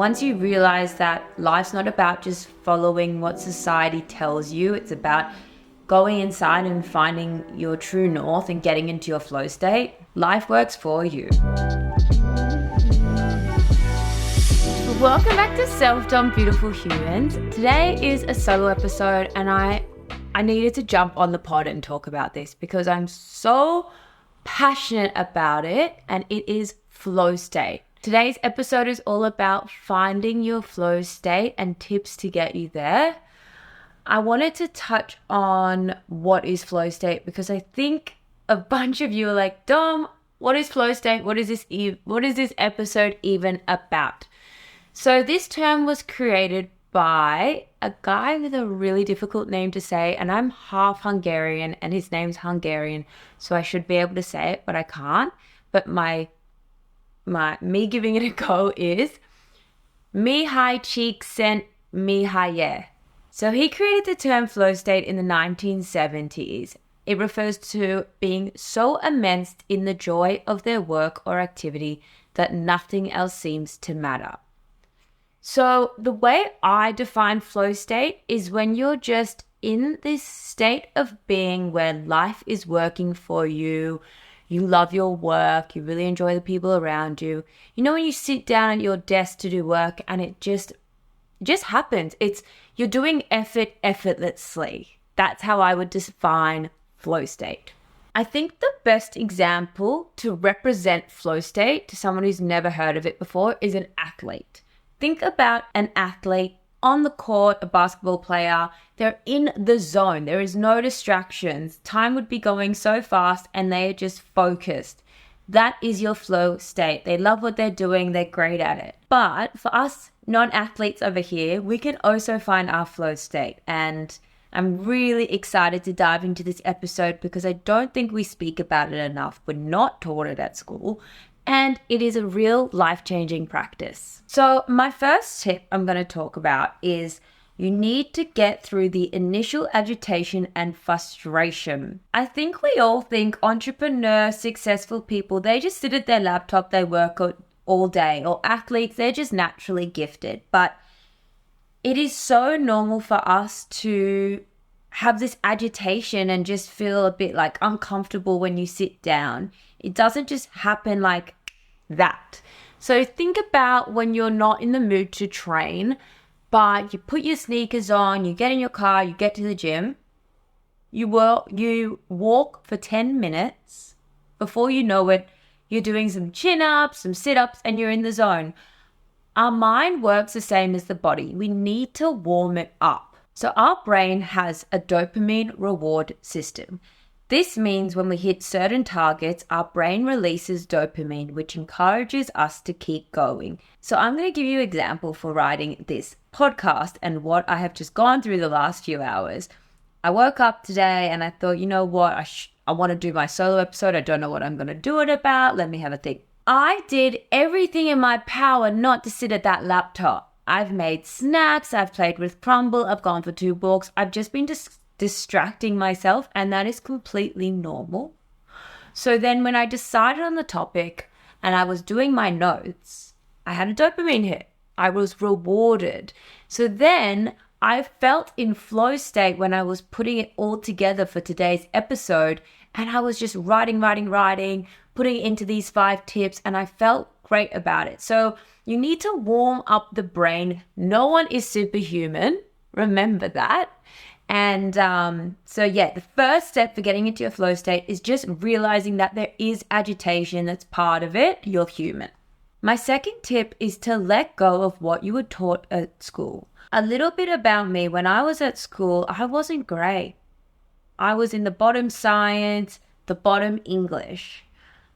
Once you realize that life's not about just following what society tells you, it's about going inside and finding your true north and getting into your flow state, life works for you. Welcome back to Self-Dom Beautiful Humans. Today is a solo episode and I needed to jump on the pod and talk about this because I'm so passionate about it, and it is flow state. Today's episode is all about finding your flow state and tips to get you there. I wanted to touch on what is flow state because I think a bunch of you are like, Dom, what is flow state? What is this episode even about? So this term was created by a guy with a really difficult name to say, and I'm half Hungarian and his name's Hungarian, so I should be able to say it, but I can't. But me giving it a go is Mihaly Csikszentmihályi. So he created the term flow state in the 1970s. It refers to being so immersed in the joy of their work or activity that nothing else seems to matter. So the way I define flow state is when you're just in this state of being where life is working for you. You love your work, you really enjoy the people around you. You know when you sit down at your desk to do work and it just happens. You're doing effort effortlessly. That's how I would define flow state. I think the best example to represent flow state to someone who's never heard of it before is an athlete. Think about an athlete on the court, a basketball player. They're in the zone. There is no distractions. Time would be going so fast and they are just focused. That is your flow state. They love what they're doing. They're great at it. But for us non-athletes over here, we can also find our flow state. And I'm really excited to dive into this episode because I don't think we speak about it enough. We're not taught it at school. And it is a real life-changing practice. So my first tip I'm going to talk about is you need to get through the initial agitation and frustration. I think we all think entrepreneurs, successful people, they just sit at their laptop, they work all day, or athletes, they're just naturally gifted. But it is so normal for us to have this agitation and just feel a bit like uncomfortable when you sit down. It doesn't just happen like that. So think about when you're not in the mood to train, but you put your sneakers on, you get in your car, you get to the gym, you walk for 10 minutes. Before you know it, you're doing some chin-ups, some sit-ups, and you're in the zone. Our mind works the same as the body. We need to warm it up. So our brain has a dopamine reward system. This means when we hit certain targets, our brain releases dopamine, which encourages us to keep going. So I'm going to give you an example for writing this podcast and what I have just gone through the last few hours. I woke up today and I thought, you know what, I want to do my solo episode. I don't know what I'm going to do it about. Let me have a think. I did everything in my power not to sit at that laptop. I've made snacks, I've played with Crumble, I've gone for 2 walks. I've just been distracting myself, and that is completely normal. So then when I decided on the topic and I was doing my notes, I had a dopamine hit. I was rewarded. So then I felt in flow state when I was putting it all together for today's episode, and I was just writing, putting it into these 5 tips, and I felt great about it. So you need to warm up the brain. No one is superhuman. Remember that. And the first step for getting into your flow state is just realizing that there is agitation that's part of it. You're human. My second tip is to let go of what you were taught at school. A little bit about me. When I was at school, I wasn't great. I was in the bottom science, the bottom English.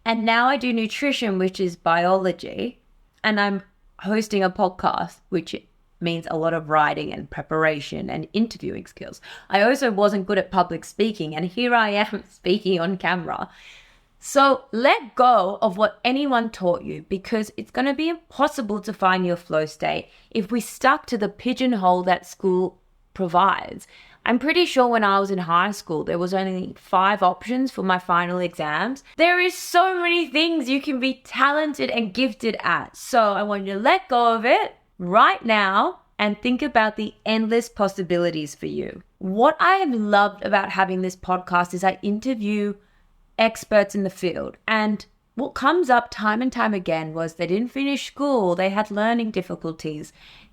And now I do nutrition, which is biology. And I'm hosting a podcast, which means a lot of writing and preparation and interviewing skills. I also wasn't good at public speaking, and here I am speaking on camera. So let go of what anyone taught you, because it's going to be impossible to find your flow state if we stuck to the pigeonhole that school provides. I'm pretty sure when I was in high school, there was only 5 options for my final exams. There is so many things you can be talented and gifted at. So I want you to let go of it right now and think about the endless possibilities for you. What I have loved about having this podcast is I interview experts in the field, and what comes up time and time again was they didn't finish school, they had learning difficulties.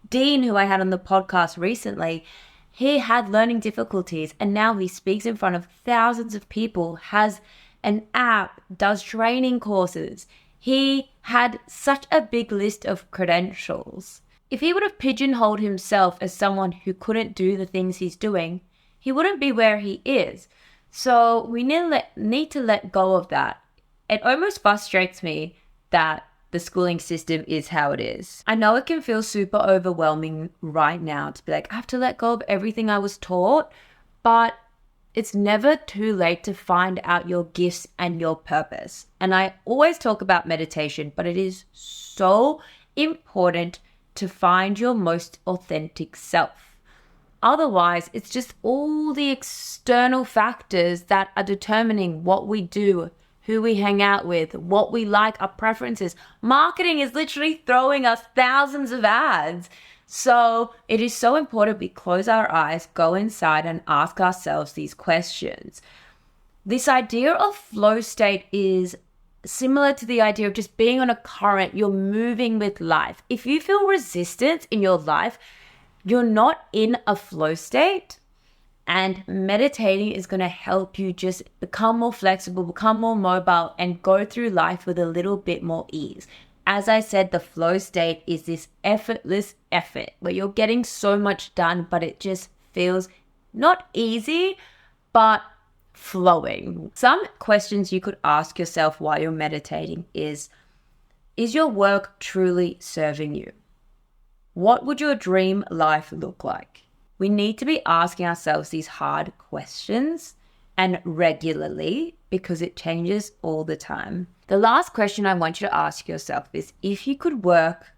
Dean, who I had on the podcast recently, he had learning difficulties, and now he speaks in front of thousands of people, has an app, does training courses. He had such a big list of credentials. If he would have pigeonholed himself as someone who couldn't do the things he's doing, he wouldn't be where he is. So we need to let go of that. It almost frustrates me that the schooling system is how it is. I know it can feel super overwhelming right now to be like, I have to let go of everything I was taught, but it's never too late to find out your gifts and your purpose. And I always talk about meditation, but it is so important to find your most authentic self. Otherwise, it's just all the external factors that are determining what we do, who we hang out with, what we like, our preferences. Marketing is literally throwing us thousands of ads. So it is so important we close our eyes, go inside and ask ourselves these questions. This idea of flow state is similar to the idea of just being on a current. You're moving with life. If you feel resistance in your life, you're not in a flow state. And meditating is going to help you just become more flexible, become more mobile, and go through life with a little bit more ease. As I said, the flow state is this effortless effort where you're getting so much done, but it just feels not easy, but flowing. Some questions you could ask yourself while you're meditating is your work truly serving you? What would your dream life look like? We need to be asking ourselves these hard questions and regularly because it changes all the time. The last question I want you to ask yourself is if you could work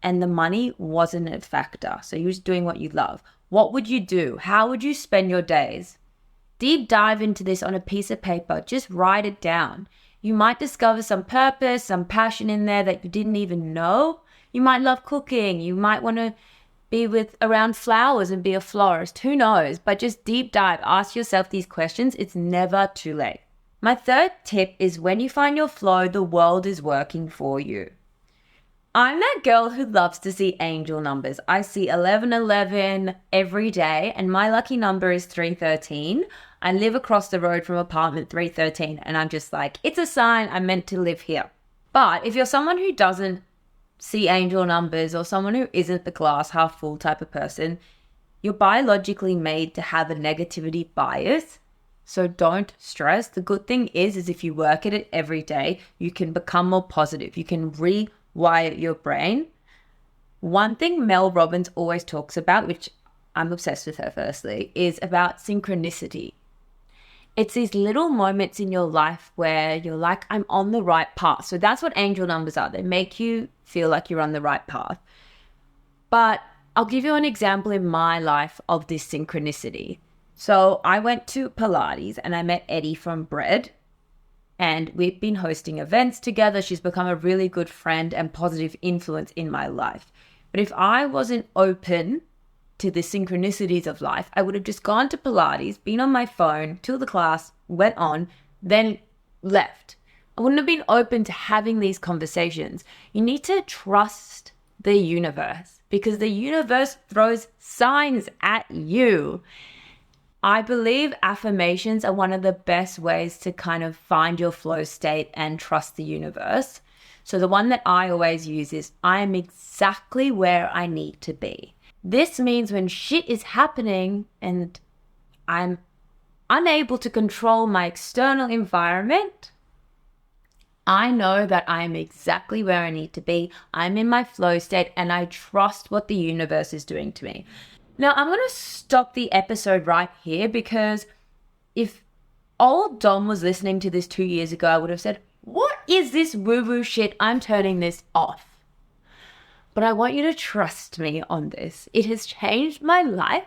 and the money wasn't a factor, so you're just doing what you love, what would you do? How would you spend your days? Deep dive into this on a piece of paper. Just write it down. You might discover some purpose, some passion in there that you didn't even know. You might love cooking. You might want to be around flowers and be a florist. Who knows? But just deep dive. Ask yourself these questions. It's never too late. My third tip is when you find your flow, the world is working for you. I'm that girl who loves to see angel numbers. I see 1111 every day, and my lucky number is 313. I live across the road from apartment 313, and I'm just like, it's a sign I'm meant to live here. But if you're someone who doesn't see angel numbers or someone who isn't the glass half full type of person, you're biologically made to have a negativity bias. So don't stress. The good thing is if you work at it every day, you can become more positive. You can rewire your brain. One thing Mel Robbins always talks about, which I'm obsessed with her firstly, is about synchronicity. It's these little moments in your life where you're like, I'm on the right path. So that's what angel numbers are. They make you feel like you're on the right path. But I'll give you an example in my life of this synchronicity. So I went to Pilates and I met Eddie from Bread, and we've been hosting events together. She's become a really good friend and positive influence in my life. But if I wasn't open to the synchronicities of life, I would have just gone to Pilates, been on my phone till the class went on, then left. I wouldn't have been open to having these conversations. You need to trust the universe because the universe throws signs at you. I believe affirmations are one of the best ways to kind of find your flow state and trust the universe. So the one that I always use is, I am exactly where I need to be. This means when shit is happening and I'm unable to control my external environment, I know that I am exactly where I need to be. I'm in my flow state and I trust what the universe is doing to me. Now, I'm going to stop the episode right here because if old Dom was listening to this 2 years ago, I would have said, what is this woo-woo shit? I'm turning this off. But I want you to trust me on this. It has changed my life,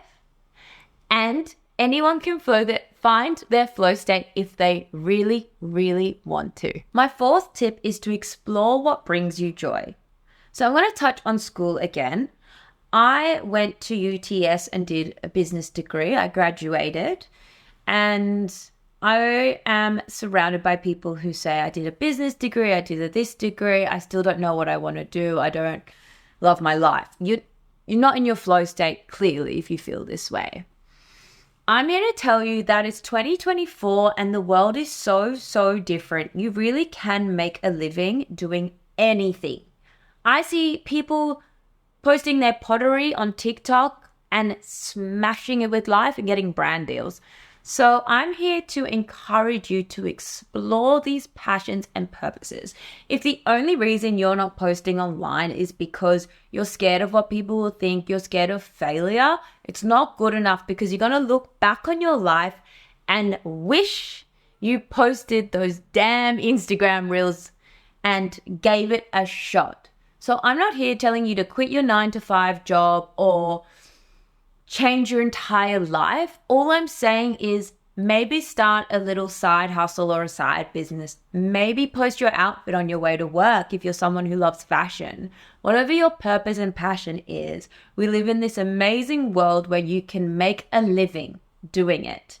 and anyone can find their flow state if they really, really want to. My fourth tip is to explore what brings you joy. So I'm going to touch on school again. I went to UTS and did a business degree. I graduated, and I am surrounded by people who say, I did a business degree, I did this degree, I still don't know what I want to do, I don't love my life. You're not in your flow state, clearly, if you feel this way. I'm here to tell you that it's 2024 and the world is so different. You really can make a living doing anything. I see people posting their pottery on TikTok and smashing it with life and getting brand deals. So I'm here to encourage you to explore these passions and purposes. If the only reason you're not posting online is because you're scared of what people will think, you're scared of failure, it's not good enough, because you're going to look back on your life and wish you posted those damn Instagram reels and gave it a shot. So I'm not here telling you to quit your 9-to-5 job or change your entire life. All I'm saying is maybe start a little side hustle or a side business. Maybe post your outfit on your way to work if you're someone who loves fashion. Whatever your purpose and passion is, we live in this amazing world where you can make a living doing it.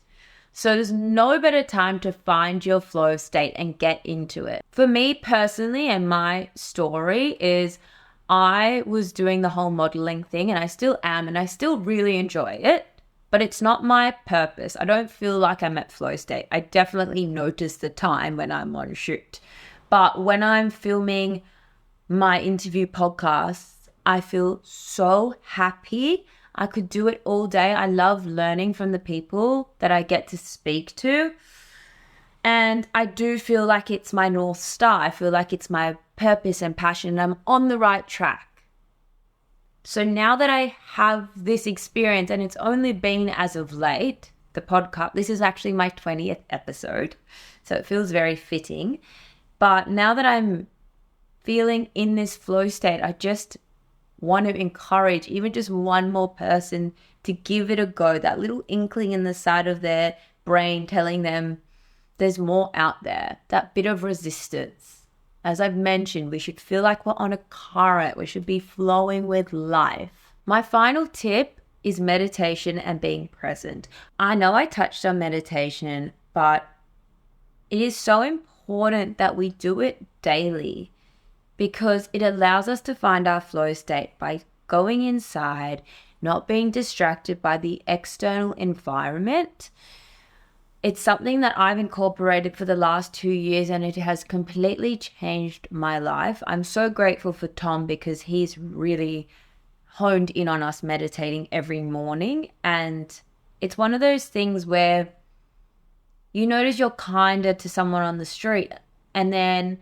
So there's no better time to find your flow state and get into it. For me personally, and my story is, I was doing the whole modeling thing, and I still am, and I still really enjoy it, but it's not my purpose. I don't feel like I'm at flow state. I definitely notice the time when I'm on shoot. But when I'm filming my interview podcasts, I feel so happy. I could do it all day. I love learning from the people that I get to speak to. And I do feel like it's my North Star. I feel like it's my purpose and passion. I'm on the right track. So now that I have this experience, and it's only been as of late, the podcast, this is actually my 20th episode, so it feels very fitting. But now that I'm feeling in this flow state, I just want to encourage even just one more person to give it a go. That little inkling in the side of their brain telling them there's more out there, that bit of resistance. As I've mentioned, we should feel like we're on a current. We should be flowing with life. My final tip is meditation and being present. I know I touched on meditation, but it is so important that we do it daily, because it allows us to find our flow state by going inside, not being distracted by the external environment. It's something that I've incorporated for the last 2 years, and it has completely changed my life. I'm so grateful for Tom, because he's really honed in on us meditating every morning. And it's one of those things where you notice you're kinder to someone on the street, and then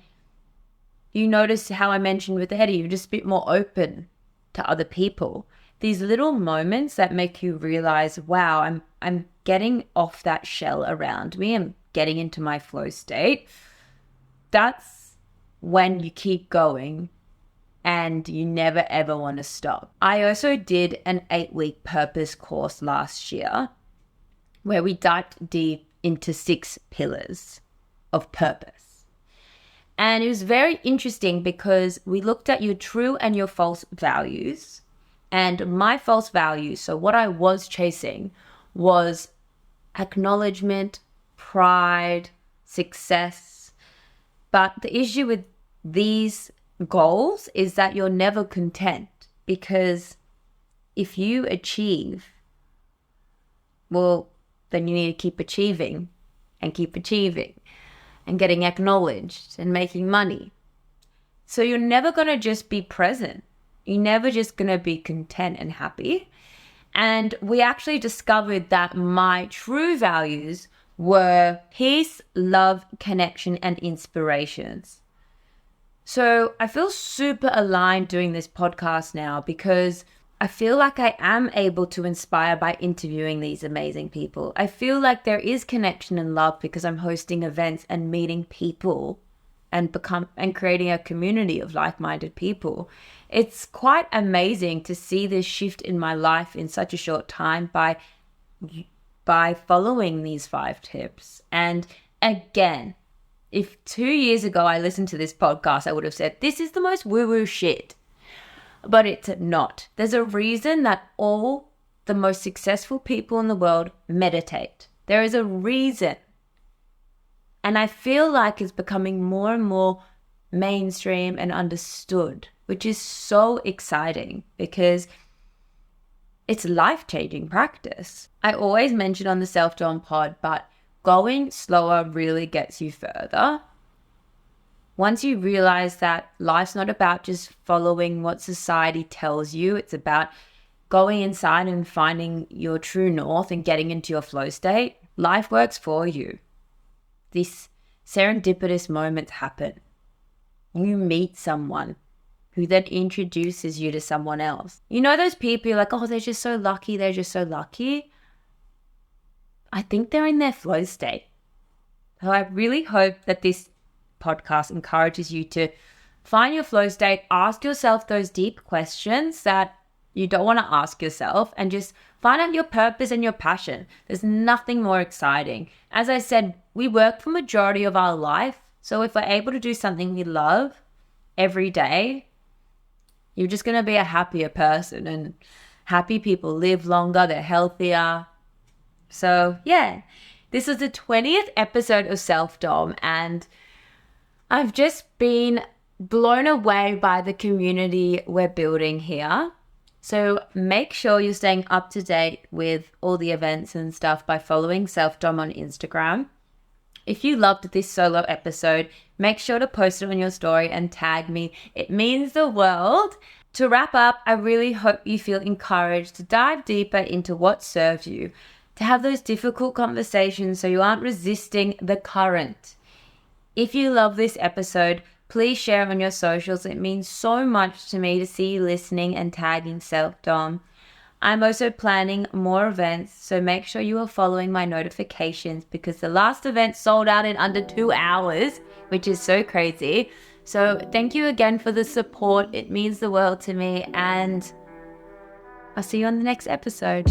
you notice how I mentioned with Eddie, you're just a bit more open to other people. These little moments that make you realize, wow, I'm getting off that shell around me. I'm getting into my flow state. That's when you keep going and you never ever want to stop. I also did an 8-week purpose course last year where we dived deep into 6 pillars of purpose. And it was very interesting because we looked at your true and your false values. And my false values, so what I was chasing, was acknowledgement, pride, success. But the issue with these goals is that you're never content, because if you achieve, well, then you need to keep achieving and getting acknowledged and making money. So you're never going to just be present. You're never just going to be content and happy. And we actually discovered that my true values were peace, love, connection, and inspirations. So I feel super aligned doing this podcast now, because I feel like I am able to inspire by interviewing these amazing people. I feel like there is connection and love because I'm hosting events and meeting people and creating a community of like-minded people. It's quite amazing to see this shift in my life in such a short time by following these 5 tips. And again, if 2 years ago I listened to this podcast, I would have said, this is the most woo-woo shit. but it's not. There's a reason that all the most successful people in the world meditate. There is a reason. And I feel like it's becoming more and more mainstream and understood, which is so exciting because it's life-changing practice. I always mention on the Self-Dom pod, but going slower really gets you further. Once you realize that life's not about just following what society tells you, it's about going inside and finding your true north and getting into your flow state, life works for you. These serendipitous moments happen. You meet someone who then introduces you to someone else. You know those people you're like, oh, they're just so lucky, they're just so lucky. I think they're in their flow state. So I really hope that this podcast encourages you to find your flow state, ask yourself those deep questions that you don't want to ask yourself, and just find out your purpose and your passion. There's nothing more exciting. As I said, we work for majority of our life. So if we're able to do something we love every day, you're just going to be a happier person, and happy people live longer, they're healthier. So yeah, this is the 20th episode of Self-Dom, and I've just been blown away by the community we're building here. So make sure you're staying up to date with all the events and stuff by following Self-Dom on Instagram. If you loved this solo episode, make sure to post it on your story and tag me. It means the world. To wrap up, I really hope you feel encouraged to dive deeper into what serves you, to have those difficult conversations so you aren't resisting the current. If you love this episode, please share on your socials. It means so much to me to see you listening and tagging Self-Dom. I'm also planning more events, so make sure you are following my notifications because the last event sold out in under 2 hours, which is so crazy. So thank you again for the support. It means the world to me, and I'll see you on the next episode.